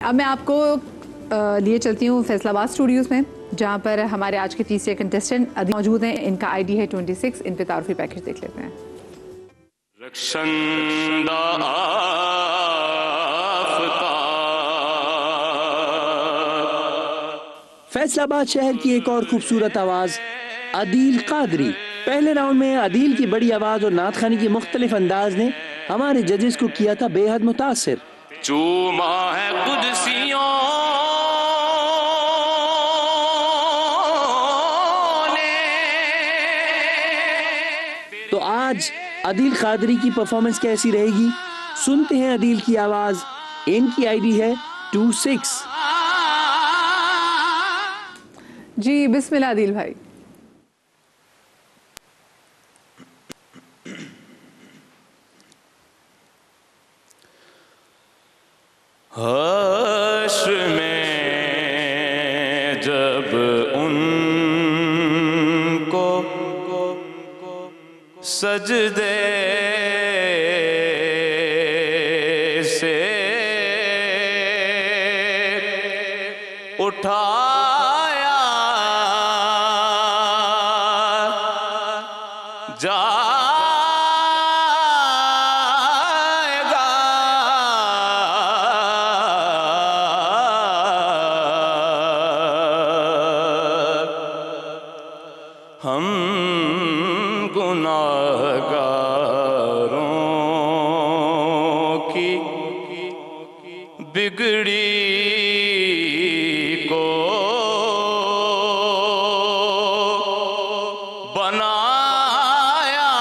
अब मैं आपको लिए चलती हूँ फैसलाबाद स्टूडियोज में, जहाँ पर हमारे आज के तीसरे कंटेस्टेंट मौजूद हैं। इनका आईडी है 26। इन पे तारुफी पैकेज देख लेते हैं। फैसलाबाद शहर की एक और खूबसूरत आवाज अदील कादरी। पहले राउंड में अदील की बड़ी आवाज और नात खानी की मुख्तलिफ अंदाज ने हमारे जजेस को किया था बेहद मुतासिर। चूमा है कुदसियों ने। तो आज अदील कादरी की परफॉर्मेंस कैसी रहेगी, सुनते हैं अदील की आवाज। इनकी आईडी है 26। जी बिस्मिल्लाह अदील भाई। हश्र में जब उनको सजदे से उठाया जाएगा, हम गुनाहगारों की बिगड़ी को बनाया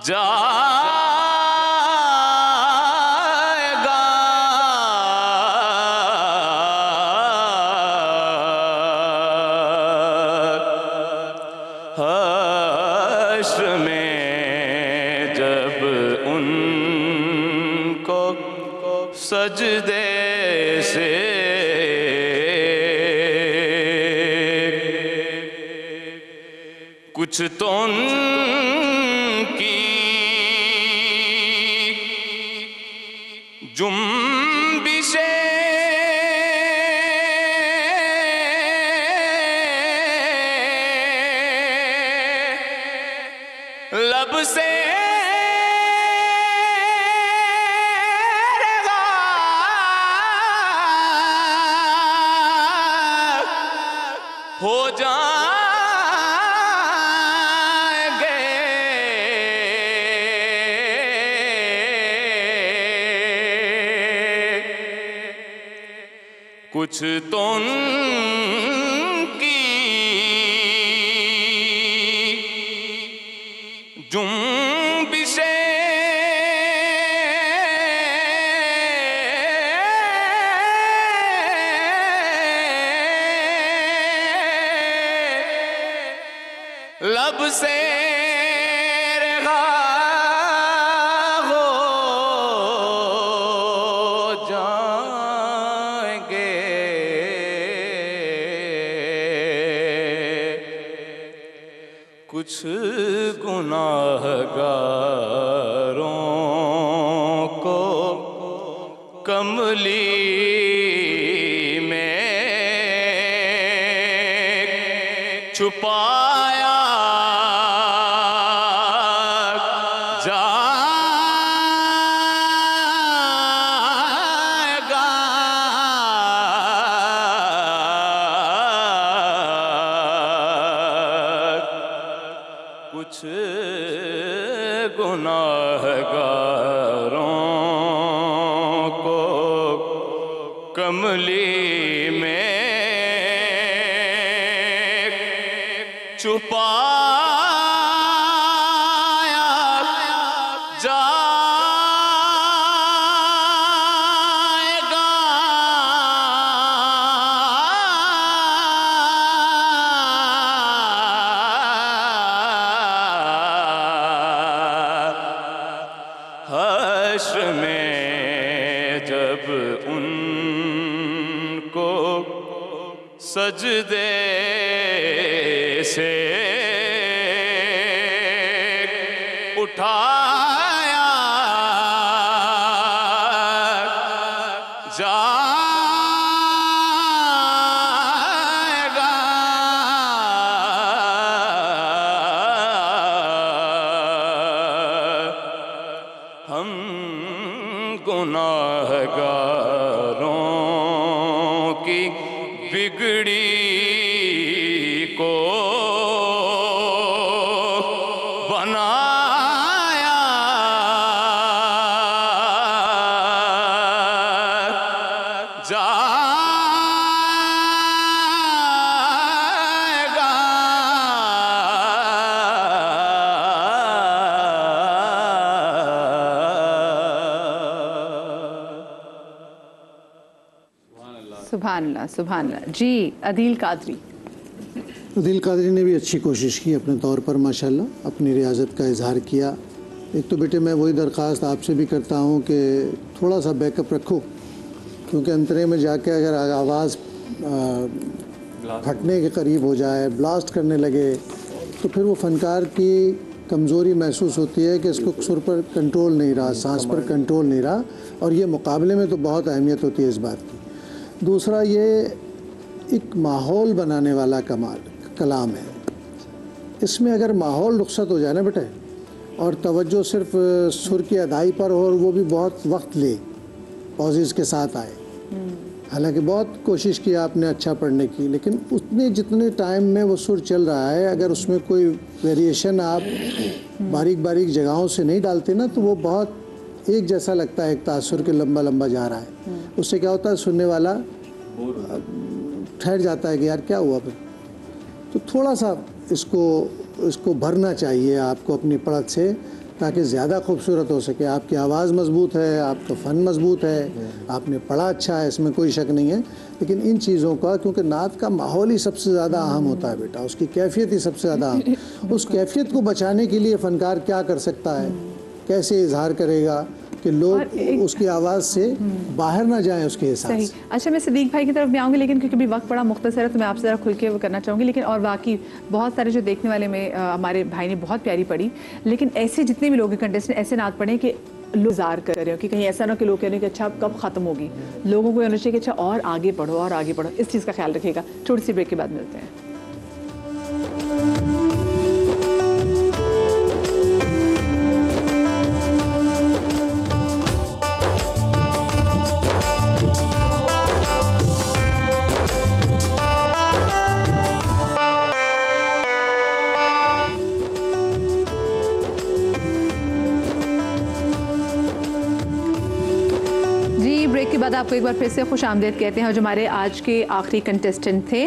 जाएगा, हश्र में जब उनको सजदे से कुछ तो उनकी जुम्बिशें लब से हो जाएंगे, कुछ तो उनकी जुम्बिशें लब से रेगा हो जाएंगे, कुछ गुनाहगारों को कमली में छुपाया जाएगा, कुछ गुनाहगारों को कमली में छुपाया जाएगा, हश्र में जब उनको सजदे से उठाया जाएगा हम गुनाहगारों की बिगड़ी को बनाया जाएगा सुभान अल्लाह, सुभान अल्लाह। जी अदील कादरी। अदील कादरी ने भी अच्छी कोशिश की अपने तौर पर माशाल्लाह, अपनी रियाजत का इजहार किया। एक तो बेटे मैं वही दरख्वास्त आपसे भी करता हूँ कि थोड़ा सा बैकअप रखो, क्योंकि अंतरे में जाके अगर आवाज़ फटने के करीब हो जाए, ब्लास्ट करने लगे, तो फिर वो फ़नकार की कमज़ोरी महसूस होती है कि इसको सुर पर कंट्रोल नहीं रहा, सांस पर कंट्रोल नहीं रहा, और ये मुकाबले में तो बहुत अहमियत होती है इस बात की। दूसरा, ये एक माहौल बनाने वाला कलाम है। इसमें अगर माहौल रुखसत हो जाए ना बेटे, और तवज्जो सिर्फ सुर की अदाई पर हो और वो भी बहुत वक्त ले, पॉजेज़ के साथ आए। हालांकि बहुत कोशिश की आपने अच्छा पढ़ने की, लेकिन उतने जितने टाइम में वो सुर चल रहा है, अगर उसमें कोई वेरिएशन आप बारीक बारीक जगहों से नहीं डालते ना, तो वो बहुत एक जैसा लगता है, एक तासुर के लंबा लंबा जा रहा है। उससे क्या होता है, सुनने वाला ठहर जाता है कि यार क्या हुआ फिर। तो थोड़ा सा इसको भरना चाहिए आपको अपनी पढ़त से, ताकि ज़्यादा खूबसूरत हो सके। आपकी आवाज़ मजबूत है, आपका फ़न मजबूत है, आपने पढ़ा अच्छा है, इसमें कोई शक नहीं है। लेकिन इन चीज़ों का, क्योंकि नात का माहौल ही सबसे ज़्यादा अहम होता है बेटा, उसकी कैफियत ही सबसे ज़्यादा अहम। उस कैफियत को बचाने के लिए फ़नकार क्या कर सकता है, कैसे इजहार करेगा कि लोग उसकी आवाज़ से बाहर ना जाएं उसके हिसाब से। अच्छा, मैं सदीक भाई की तरफ भी आऊँगी, लेकिन क्योंकि भी वक्त बड़ा मुख्तसर है तो मैं आपसे ज़रा खुल के वो करना चाहूँगी। लेकिन और बाकी बहुत सारे जो देखने वाले में हमारे भाई ने बहुत प्यारी पढ़ी, लेकिन ऐसे जितने भी लोग कंटेस्टेंट ऐसे नात पढ़े कि लोग इंतजार कर रहे हो कि कहीं ऐसा ना कि लोग कह रहे हैं कि अच्छा कब ख़त्म होगी। लोगों को होना चाहिए कि अच्छा और आगे पढ़ो और आगे पढ़ो। इस चीज़ का ख्याल रखिएगा। छोटी सी ब्रेक के बाद मिलते हैं। ब्रेक के बाद आपको एक बार फिर से खुश आमदीद कहते हैं। जो हमारे आज के आखिरी कंटेस्टेंट थे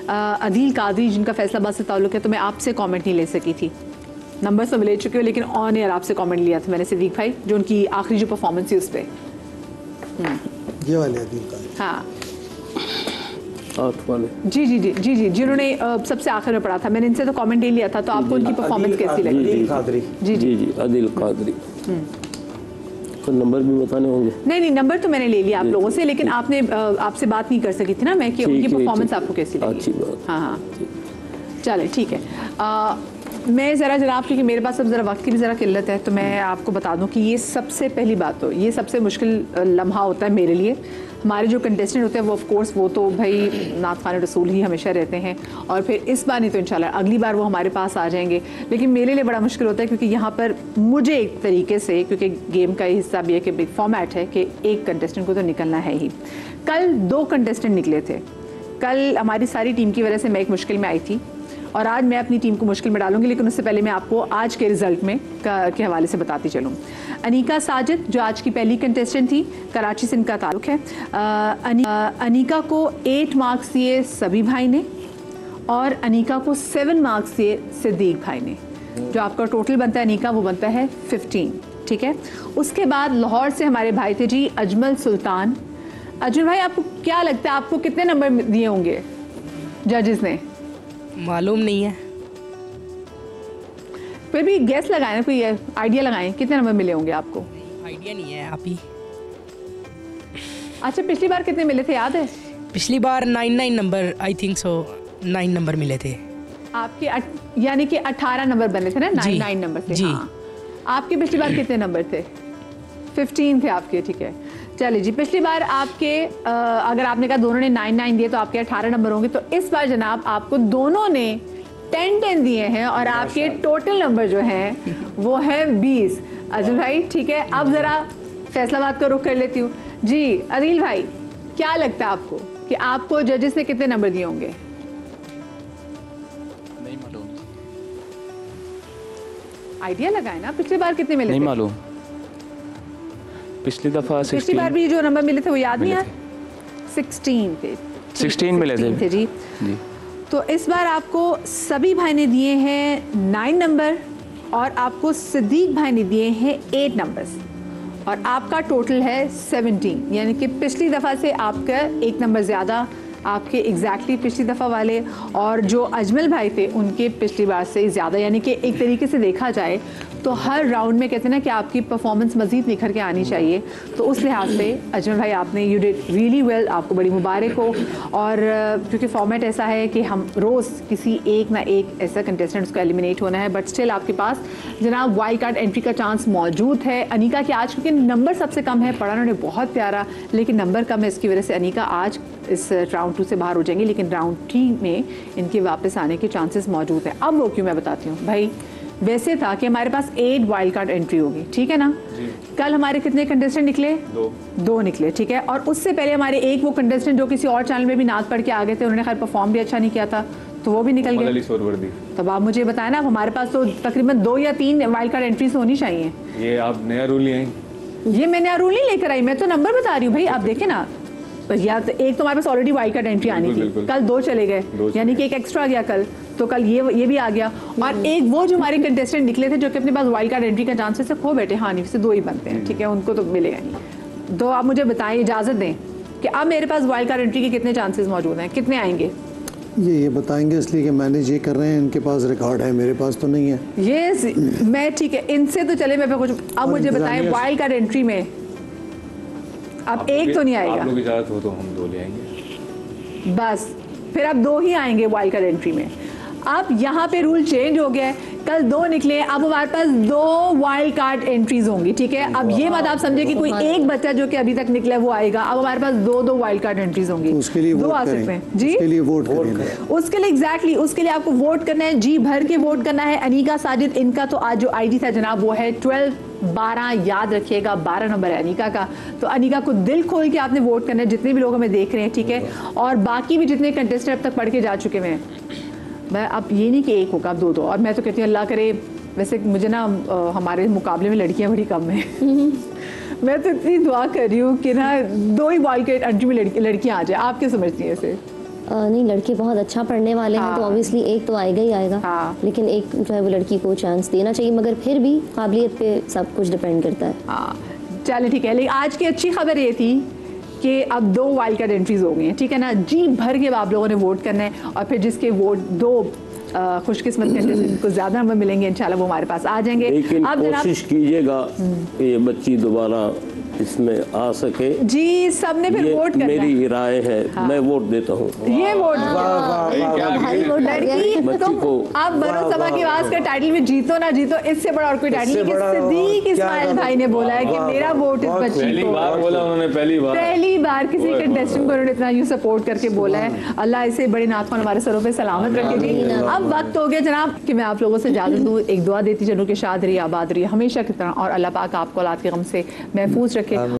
अदील कादरी, जिनका फैसलाबाद से ताल्लुक़ है, तो मैं आपसे कमेंट नहीं ले सकी थी। नंबर सब ले चुके हो, लेकिन ऑन एयर आपसे कमेंट लिया था मैंने सिद्दीक भाई, जो उनकी आखिरी जो परफॉर्मेंस थी उस पर। ये वाले अदील कादरी, हाँ वाले जी जी जी जी जी जिन्होंने सबसे आखिर में पढ़ा था। मैंने इनसे तो कमेंट नहीं लिया था, तो आपको उनकी परफॉर्मेंस कैसी लगी? जी जी जी अदील कादरी। तो नंबर भी बताने होंगे? नहीं नंबर तो मैंने ले लिया आप लोगों से, लेकिन आपने आपसे बात नहीं कर सकी थी ना मैं कि उनकी परफॉर्मेंस आपको कैसी लगी। अच्छी बात। हाँ चले ठीक है। मैं ज़रा आप, क्योंकि मेरे पास अब ज़रा वक्त की भी ज़रा किल्लत है, तो मैं आपको बता दूं कि ये सबसे पहली बात तो ये सबसे मुश्किल लम्हा होता है मेरे लिए। हमारे जो कंटेस्टेंट होते हैं वो ऑफ कोर्स वो तो भाई नात खाने रसूल ही हमेशा रहते हैं, और फिर इस बार नहीं तो इंशाल्लाह अगली बार वो हमारे पास आ जाएंगे। लेकिन मेरे लिए बड़ा मुश्किल होता है, क्योंकि यहाँ पर मुझे एक तरीके से, क्योंकि गेम का हिस्सा भी है कि बिग फॉर्मेट है कि एक कंटेस्टेंट को तो निकलना है ही। कल 2 कंटेस्टेंट निकले थे। कल हमारी सारी टीम की वजह से मैं एक मुश्किल में आई थी, और आज मैं अपनी टीम को मुश्किल में डालूंगी, लेकिन उससे पहले मैं आपको आज के रिजल्ट में के हवाले से बताती चलूँ। अनीका साजिद जो आज की पहली कंटेस्टेंट थी, कराची से इनका ताल्लुक़ है। अनीका को 8 मार्क्स दिए सभी भाई ने, और अनीका को 7 मार्क्स दिए सिद्दीक भाई ने। जो आपका टोटल बनता है अनीका, वो बनता है 15। ठीक है। उसके बाद लाहौर से हमारे भाई थे जी अजमल सुल्तान। अजमल भाई, आपको क्या लगता है आपको कितने नंबर दिए होंगे जजेस ने? मालूम नहीं है, फिर भी गैस लगाएं ना, कोई आइडिया लगाएं, कितने नंबर मिले होंगे आपको? आइडिया नहीं है आप ही। अच्छा, पिछली बार कितने मिले थे याद है? पिछली बार 9 number, I think so 9 number मिले थे आपके। यानी कि 18 नंबर बने थे ना, 9 नंबर थे। जी। हाँ। आपके पिछली बार कितने नंबर थे? 15 थे आपके। ठीक है, चलिए जी, पिछली बार आपके अगर आपने कहा दोनों ने 9-9 दिए तो आपके 18 नंबर होंगे। तो इस बार जनाब आपको दोनों ने 10-10 दिए हैं और आपके टोटल नंबर जो हैं वो है 20। अजल भाई ठीक है, अब जरा फैसलाबाद का रुख कर लेती हूँ जी। अदील भाई, क्या लगता है आपको कि आपको जजेस ने कितने नंबर दिए होंगे? नहीं मालूम। आइडिया लगाए ना, पिछली बार कितने मिले नहीं थे? मालूम। पिछली दफा पिछली बार भी जो नंबर मिले थे वो याद नहीं मिले यार? 16 थे। 16 मिले थे 16 थे जी। जी। तो इस बार आपको सभी भाई ने दिए हैं 9 नंबर और आपको सिद्दीक भाई ने दिए हैं 8 नंबर्स और आपका टोटल है 17। यानी कि पिछली दफ़ा से आपका 1 नंबर ज़्यादा आपके एग्जैक्टली पिछली दफ़ा वाले, और जो अजमल भाई थे उनके पिछली बार से ज़्यादा। यानी कि एक तरीके से देखा जाए तो हर राउंड में कहते हैं ना कि आपकी परफॉर्मेंस मज़ीद निखर के आनी चाहिए। तो उस लिहाज से अजमल भाई आपने यू डिड रियली वेल, आपको बड़ी मुबारक हो। और क्योंकि फॉर्मेट ऐसा है कि हम रोज़ किसी एक ना एक ऐसा कंटेस्टेंट्स को एलिमिनेट होना है, बट स्टिल आपके पास जनाब वाइल्ड कार्ड एंट्री का चांस मौजूद है। अनीका की आज क्योंकि नंबर सबसे कम है, पढ़ा उन्होंने बहुत प्यारा, लेकिन नंबर कम है, इसकी वजह से अनीका आज इस राउंड 2 से बाहर हो जाएंगे, लेकिन राउंड 3 में इनके वापस आने के चांसेस मौजूद है। अब वो क्यों मैं बताती हूँ भाई। वैसे था कि हमारे पास 8 वाइल्ड कार्ड एंट्री होगी, ठीक है ना? कल हमारे कितने कंटेस्टेंट निकले? 2 निकले, ठीक है। और उससे पहले हमारे एक वो कंटेस्टेंट जो किसी और चैनल में भी नाच पढ़ के आ गए थे, उन्होंने खैर परफॉर्म भी अच्छा नहीं किया था, तो वो भी निकल गए। तब आप मुझे बताएं ना, हमारे पास तो तकरीबन 2 या 3 वाइल्ड कार्ड एंट्रीज होनी चाहिए। ये आप नया रूल ले आई? ये मैं नया रूल नहीं लेकर आई, मैं तो नंबर बता रही हूँ भाई। आप देखें ना, या तो एक तो हमारे पास ऑलरेडी वाइल्ड कार्ड एंट्री आनी थी, कल 2 चले गए, यानी कि एक एक्स्ट्रा आ गया कल, तो कल ये भी आ गया। और एक वो जो हमारे कंटेस्टेंट निकले थे जो कि अपने पास वाइल्ड कार्ड एंट्री का चांसेस से खो बैठे, हाँ नहीं से 2 ही बनते हैं, ठीक है, उनको तो मिलेगा नहीं। तो आप मुझे बताएं, इजाज़त दें कि अब मेरे पास वाइल्ड कार्ड एंट्री के कितने चांसेस मौजूद हैं, कितने आएंगे? ये बताएंगे इसलिए कि मैनेज ये कर रहे हैं, इनके पास रिकॉर्ड है, मेरे पास तो नहीं है। ये मैं ठीक है, इनसे तो चले मैं कुछ। अब मुझे बताएं वाइल्ड कार्ड एंट्री में अब एक तो नहीं आएगा। आप लोग इजाजत हो तो हम 2 ले आएंगे बस, फिर अब 2 ही आएंगे वाइल्ड कार्ड एंट्री में। अब यहाँ पे रूल चेंज हो गया है, कल 2 निकले, अब हमारे पास 2 वाइल्ड कार्ड एंट्रीज होंगी, ठीक है। अब ये मत आप समझे कि कोई एक बच्चा जो कि अभी तक निकला है वो आएगा। अब हमारे पास 2 वाइल्ड कार्ड एंट्रीज होंगी, तो उसके लिए 2 वोट आ करें। सकते हैं जी। उसके लिए वोट करें, उसके लिए एग्जैक्टली उसके लिए आपको वोट करना है, जी भर के वोट करना है। अनीका साजिद, इनका तो आज जो आईडी था जनाब वो है 12 याद रखिएगा, 12 नंबर है अनीका का। तो अनीका को दिल खोल के आपने वोट करना है, जितने भी लोग हमें देख रहे हैं, ठीक है। और बाकी भी जितने कंटेस्टेंट अब तक पढ़ के जा चुके हैं, मैं अब ये नहीं कि एक होगा, अब 2। और मैं तो कहती हूँ अल्लाह करे, वैसे मुझे ना हमारे मुकाबले में लड़कियां बड़ी कम हैं मैं तो इतनी दुआ कर रही हूँ कि ना 2 ही वाइल्ड कार्ड एंट्री में लड़कियां आ जाए। आप क्या समझती हैं इसे? नहीं, लड़के बहुत अच्छा पढ़ने वाले हैं, तो ऑब्वियसली एक तो आएगा ही आएगा। हाँ। लेकिन एक जो है वो लड़की को चांस देना चाहिए, मगर फिर भी काबिलियत पे सब कुछ डिपेंड करता है। हाँ चलिए ठीक है। लेकिन आज की अच्छी खबर ये थी कि अब 2 वाइल्ड कार्ड एंट्रीज हो गई हैं, ठीक है ना। जी भर के आप लोगों ने वोट करना है और फिर जिसके वोट 2 खुशकिस्मत कंटेस्टेंट को ज्यादा नंबर मिलेंगे, इंशाल्लाह वो हमारे पास आ जाएंगे। लेकिन अब कोशिश कीजिएगा ये बच्ची दोबारा इसमें आ सके जी। सबने फिर वोट करना है। मेरी राय है। हाँ। मैं वोट देता हूँ। ये वोट लड़की बच्ची को अब बरोज सभा की आवाज का टाइटल में जीतो ना जीतो, इससे बड़ा और कोई टाइटल नहीं। सिद्दीक इस्माइल भाई ने बोला है कि मेरा वोट इस बच्ची पहली को, बार बोला उन्होंने, पहली बार किसी कंटेस्टेंट को उन्होंने इतना यूं सपोर्ट करके बोला है। अल्लाह इसे बड़े नाथवान हमारे सरों पे सलामत रखे जी। अब वक्त हो गया जनाब कि मैं आप लोगों से इजाजत दूं। एक दुआ देती चलूं कि शाद रही, आबाद रही हमेशा की तरह, और अल्लाह पाक आपको औलाद के गम से महफूज रखे।